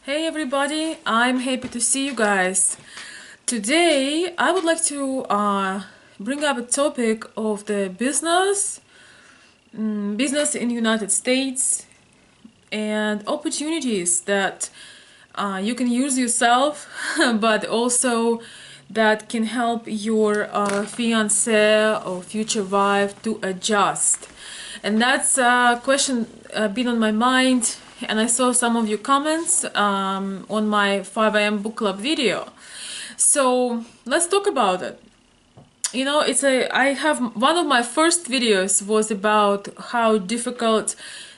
Hey everybody, I'm happy to see you guys. Today I would like to bring up a topic of the business in United States and opportunities that you can use yourself, but also that can help your fiance or future wife to adjust. And that's a question been on my mind, and I saw some of your comments on my 5 a.m. book club video. So let's talk about it. You know, I have one of my first videos was about how difficult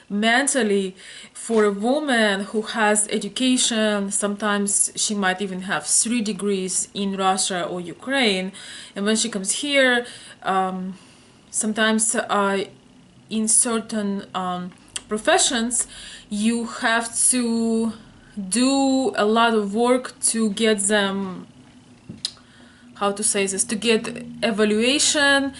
mentally for a woman who has education. Sometimes she might even have 3 degrees in Russia or Ukraine, and when she comes here, sometimes in certain professions you have to do a lot of work to get them, how to say this, to get evaluation.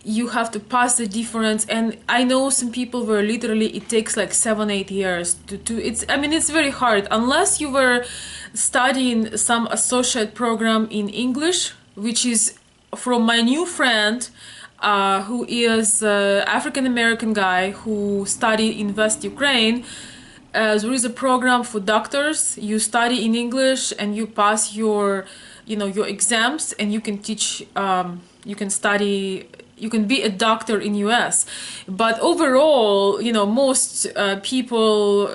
You have to pass the difference, and I know some people where literally it takes like 7-8 years to it's very hard unless you were studying some associate program in English, which is from my new friend who is African American guy who studied in West Ukraine. There is a program for doctors. You study in English and you pass your exams, and you can teach, you can study, you can be a doctor in US. But overall, most people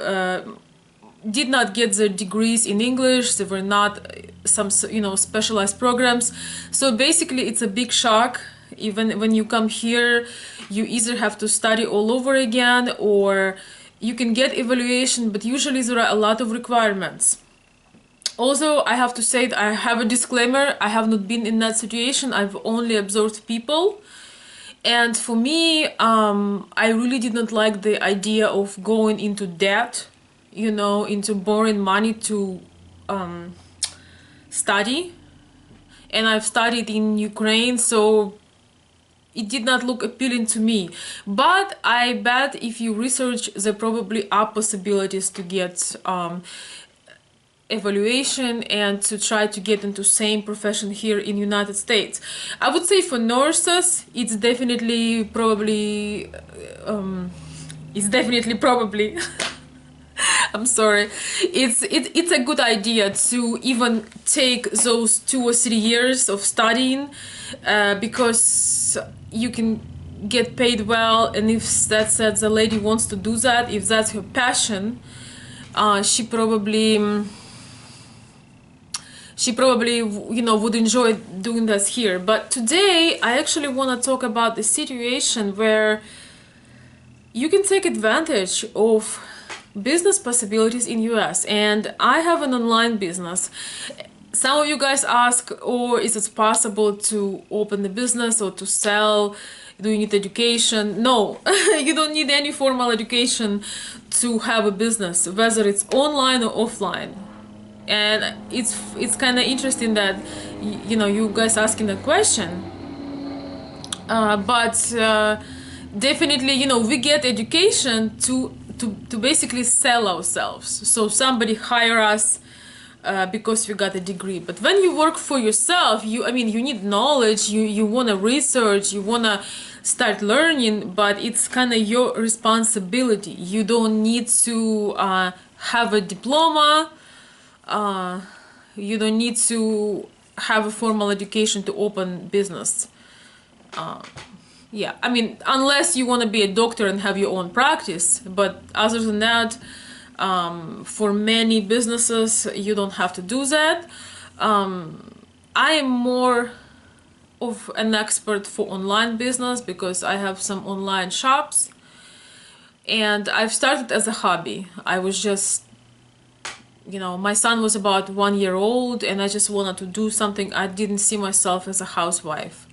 did not get their degrees in English. There were not some specialized programs. So basically it's a big shock. Even when you come here, you either have to study all over again, or you can get evaluation, but usually there are a lot of requirements. Also, I have to say that I have a disclaimer. I have not been in that situation. I've only observed people. And for me, I really did not like the idea of going into debt, into borrowing money to study. And I've studied in Ukraine, so it did not look appealing to me. But I bet if you research, there probably are possibilities to get evaluation and to try to get into same profession here in United States. I would say for nurses, it's definitely probably I'm sorry. It's a good idea to even take those 2 or 3 years of studying, because you can get paid well, and if that said the lady wants to do that, if that's her passion, she probably would enjoy doing this here. But today I actually want to talk about the situation where you can take advantage of business possibilities in US. And I have an online business. Some of you guys ask, or is it possible to open the business or to sell? Do you need education? No, you don't need any formal education to have a business, whether it's online or offline. And it's kind of interesting that you guys asking the question, but definitely we get education to basically sell ourselves. So somebody hire us because we got a degree. But when you work for yourself, you need knowledge. You want to research, you want to start learning, but it's kind of your responsibility. You don't need to have a diploma. You don't need to have a formal education to open business. Yeah, unless you want to be a doctor and have your own practice. But other than that, for many businesses, you don't have to do that. I am more of an expert for online business because I have some online shops, and I've started as a hobby. I was just my son was about 1 year old, and I just wanted to do something. I didn't see myself as a housewife.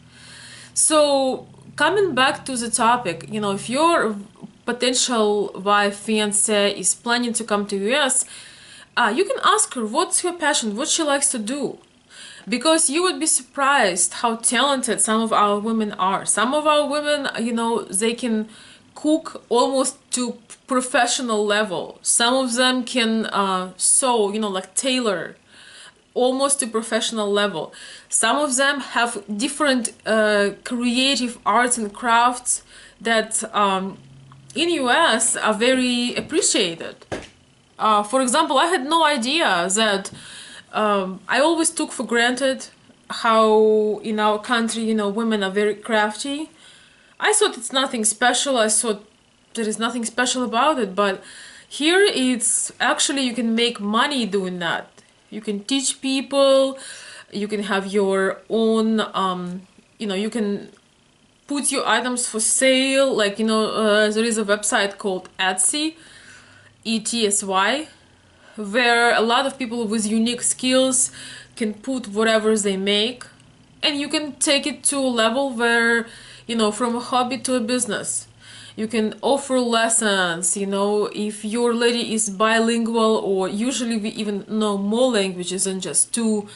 So coming back to the topic, if your potential wife, fiance is planning to come to US, you can ask her what's her passion, what she likes to do. Because you would be surprised how talented some of our women are. Some of our women, they can cook almost to professional level. Some of them can sew, you know, like tailor, almost to professional level. Some of them have different creative arts and crafts that in US are very appreciated. For example, I had no idea that I always took for granted how in our country, you know, women are very crafty. I thought it's nothing special. I thought there is nothing special about it, but here it's actually you can make money doing that. You can teach people, you can have your own, you know, you can put your items for sale. Like, you know, there is a website called Etsy, ETSY, where a lot of people with unique skills can put whatever they make, and you can take it to a level where, you know, from a hobby to a business. You can offer lessons, you know, if your lady is bilingual, or usually we even know more languages than just two.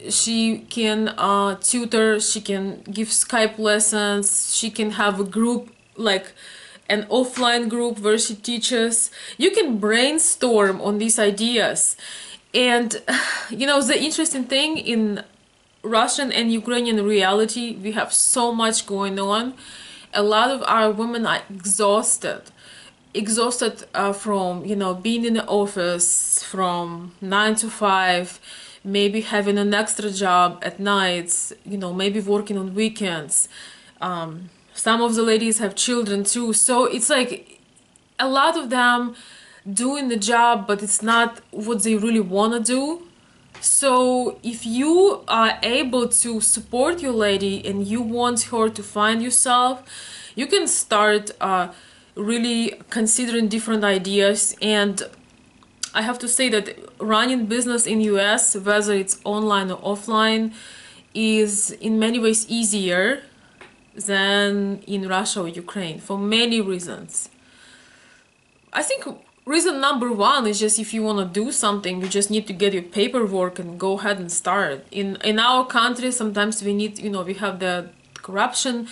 She can tutor, she can give Skype lessons, she can have a group, like an offline group where she teaches. You can brainstorm on these ideas. And, you know, the interesting thing in Russian and Ukrainian reality, we have so much going on. A lot of our women are exhausted from, you know, being in the office from 9 to 5, maybe having an extra job at nights, you know, maybe working on weekends. Some of the ladies have children too, so it's like a lot of them doing the job, but it's not what they really want to do. So if you are able to support your lady and you want her to find yourself, you can start really considering different ideas. And I have to say that running business in US, whether it's online or offline, is in many ways easier than in Russia or Ukraine for many reasons. I think reason number one is just if you want to do something, you just need to get your paperwork and go ahead and start. In our country, sometimes we need, you know, we have the corruption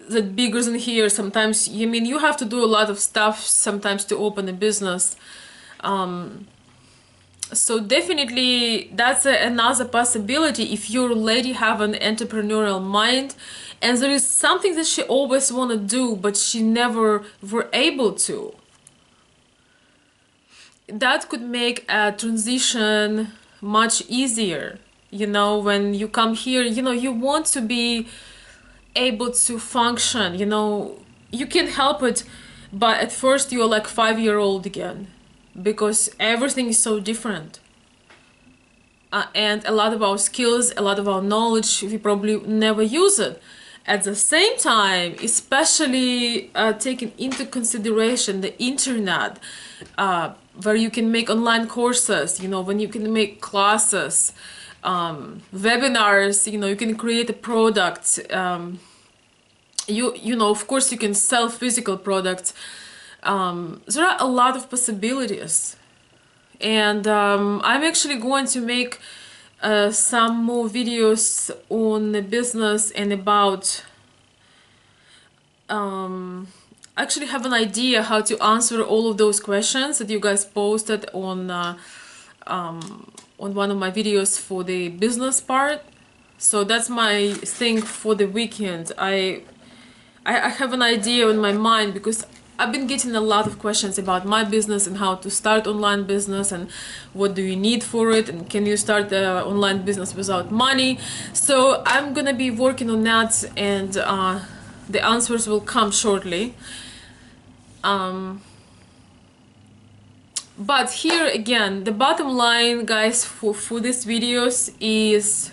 that bigger than here. Sometimes, I mean, you have to do a lot of stuff sometimes to open a business. So definitely that's another possibility if your lady have an entrepreneurial mind and there is something that she always want to do but she never were able to. That could make a transition much easier. You know, when you come here, you know, you want to be able to function, you know, you can help it, but at first you're like 5-year-old again because everything is so different. And a lot of our skills, a lot of our knowledge, we probably never use it. At the same time, especially taking into consideration the internet, where you can make online courses, you know, when you can make classes, webinars, you know, you can create a product. You know, of course, you can sell physical products. There are a lot of possibilities. And I'm actually going to make some more videos on the business and about actually have an idea how to answer all of those questions that you guys posted on one of my videos for the business part. So that's my thing for the weekend. I have an idea in my mind because I've been getting a lot of questions about my business and how to start online business and what do you need for it and can you start an online business without money. So I'm gonna be working on that and the answers will come shortly. But here again, the bottom line, guys, for these videos is,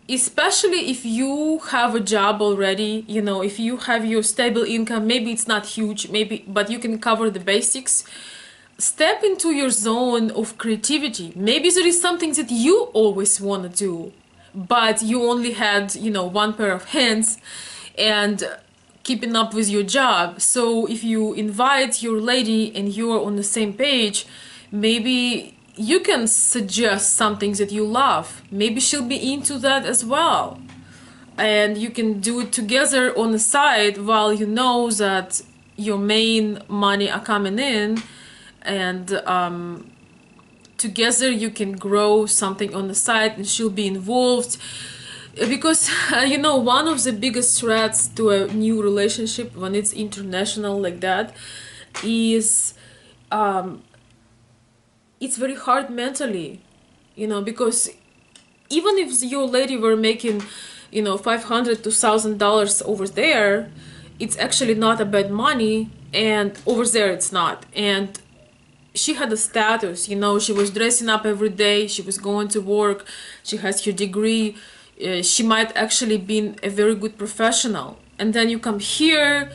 especially if you have a job already, you know, if you have your stable income, maybe it's not huge, maybe, but you can cover the basics. Step into your zone of creativity. Maybe there is something that you always want to do, but you only had, you know, one pair of hands and keeping up with your job. So if you invite your lady and you're on the same page, maybe you can suggest something that you love. Maybe she'll be into that as well. and you can do it together on the side while you know that your main money are coming in, and together you can grow something on the side, and she'll be involved. Because one of the biggest threats to a new relationship when it's international like that is it's very hard mentally, because even if your lady were making $500 to $1,000 over there, it's actually not a bad money, and over there it's not. And she had a status, she was dressing up every day, she was going to work, she has her degree, she might actually be a very good professional. And then you come here,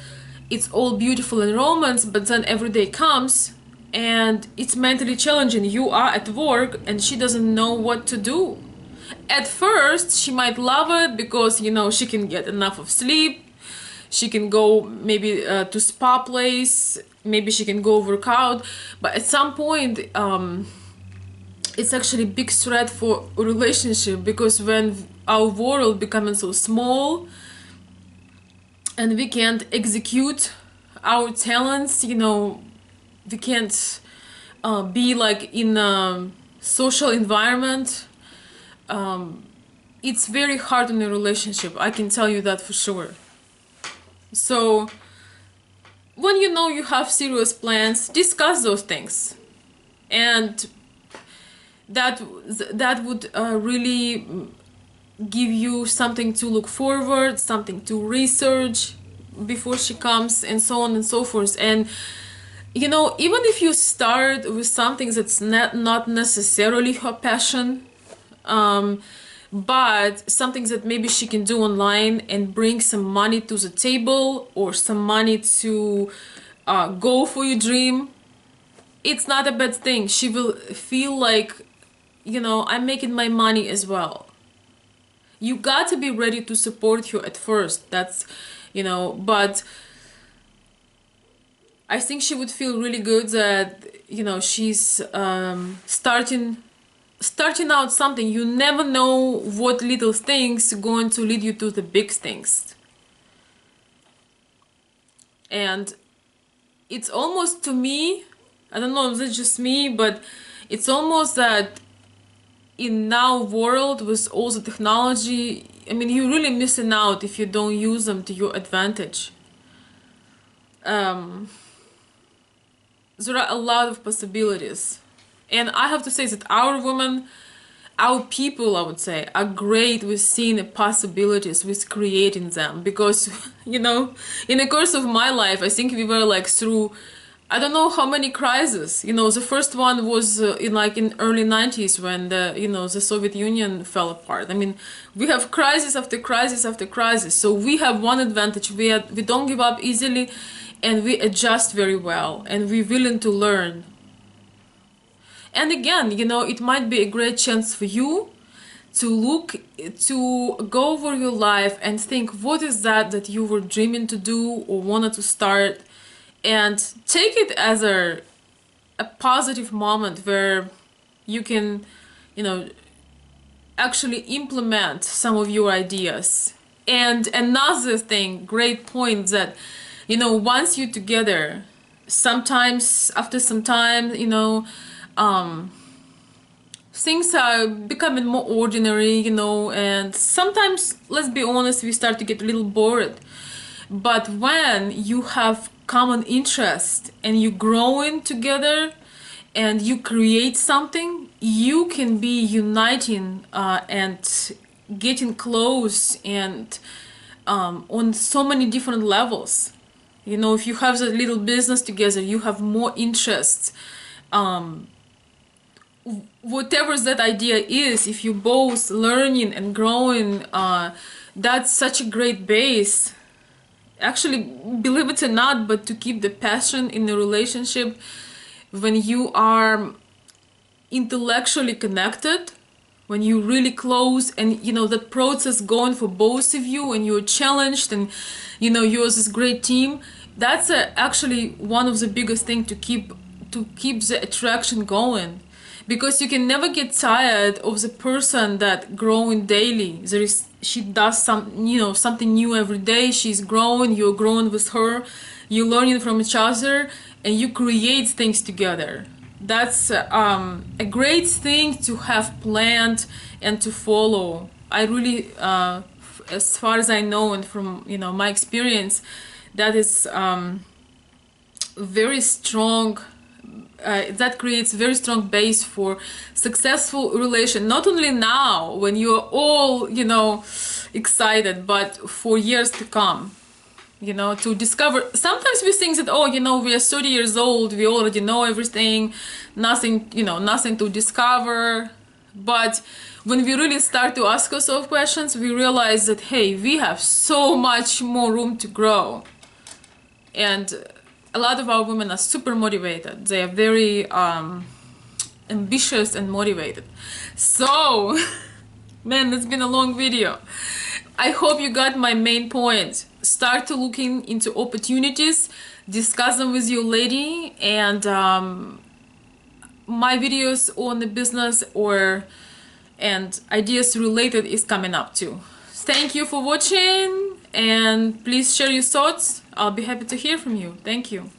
it's all beautiful and romance, but then every day comes and it's mentally challenging. You are at work and she doesn't know what to do. At first she might love it because she can get enough of sleep, she can go maybe to spa place, maybe she can go work out, but at some point it's actually a big threat for a relationship, because when our world becoming so small and we can't execute our talents, we can't be like in a social environment, it's very hard in a relationship, I can tell you that for sure. So when you have serious plans, discuss those things, and that would really give you something to look forward, something to research before she comes, and so on and so forth. And even if you start with something that's not necessarily her passion, but something that maybe she can do online and bring some money to the table, or some money to go for your dream, it's not a bad thing. She will feel like, I'm making my money as well. You got to be ready to support her at first. That's, but I think she would feel really good that, she's starting out something. You never know what little things are going to lead you to the big things. And it's almost, to me, I don't know if it's just me, but it's almost that in now world with all the technology, you're really missing out if you don't use them to your advantage. There are a lot of possibilities. And I have to say that our women, our people, I would say, are great with seeing the possibilities, with creating them. Because, in the course of my life, I think we were like through, I don't know how many crises. The first one was in early 90s when the Soviet Union fell apart. We have crisis after crisis after crisis. So we have one advantage. We don't give up easily, and we adjust very well, and we're willing to learn. And again, it might be a great chance for you to go over your life and think, what is that you were dreaming to do or wanted to start, and take it as a positive moment where you can, actually implement some of your ideas. And another thing, great point, that, once you're together, sometimes after some time, things are becoming more ordinary, and sometimes, let's be honest, we start to get a little bored. But when you have common interest and you're growing together and you create something, you can be uniting and getting close, and on so many different levels. If you have a little business together, you have more interests. Whatever that idea is, if you're both learning and growing, that's such a great base. Actually, believe it or not, but to keep the passion in the relationship, when you are intellectually connected, when you're really close, and the process going for both of you, and you're challenged, and you're this great team, that's actually one of the biggest things to keep the attraction going. Because you can never get tired of the person that growing daily. There is she does something new every day. She's growing, you're growing with her, you're learning from each other, and you create things together. That's a great thing to have planned and to follow. I really, as far as I know and from my experience, that is very strong. That creates very strong base for successful relation, not only now when you're all excited, but for years to come. To discover. Sometimes we think that, we are 30 years old, we already know everything, nothing to discover. But when we really start to ask ourselves questions, we realize that, hey, we have so much more room to grow. And a lot of our women are super motivated. They are very ambitious and motivated. So, man, it's been a long video. I hope you got my main point. Start to looking into opportunities, discuss them with your lady, and my videos on the business and ideas related is coming up too. Thank you for watching, and please share your thoughts. I'll be happy to hear from you. Thank you.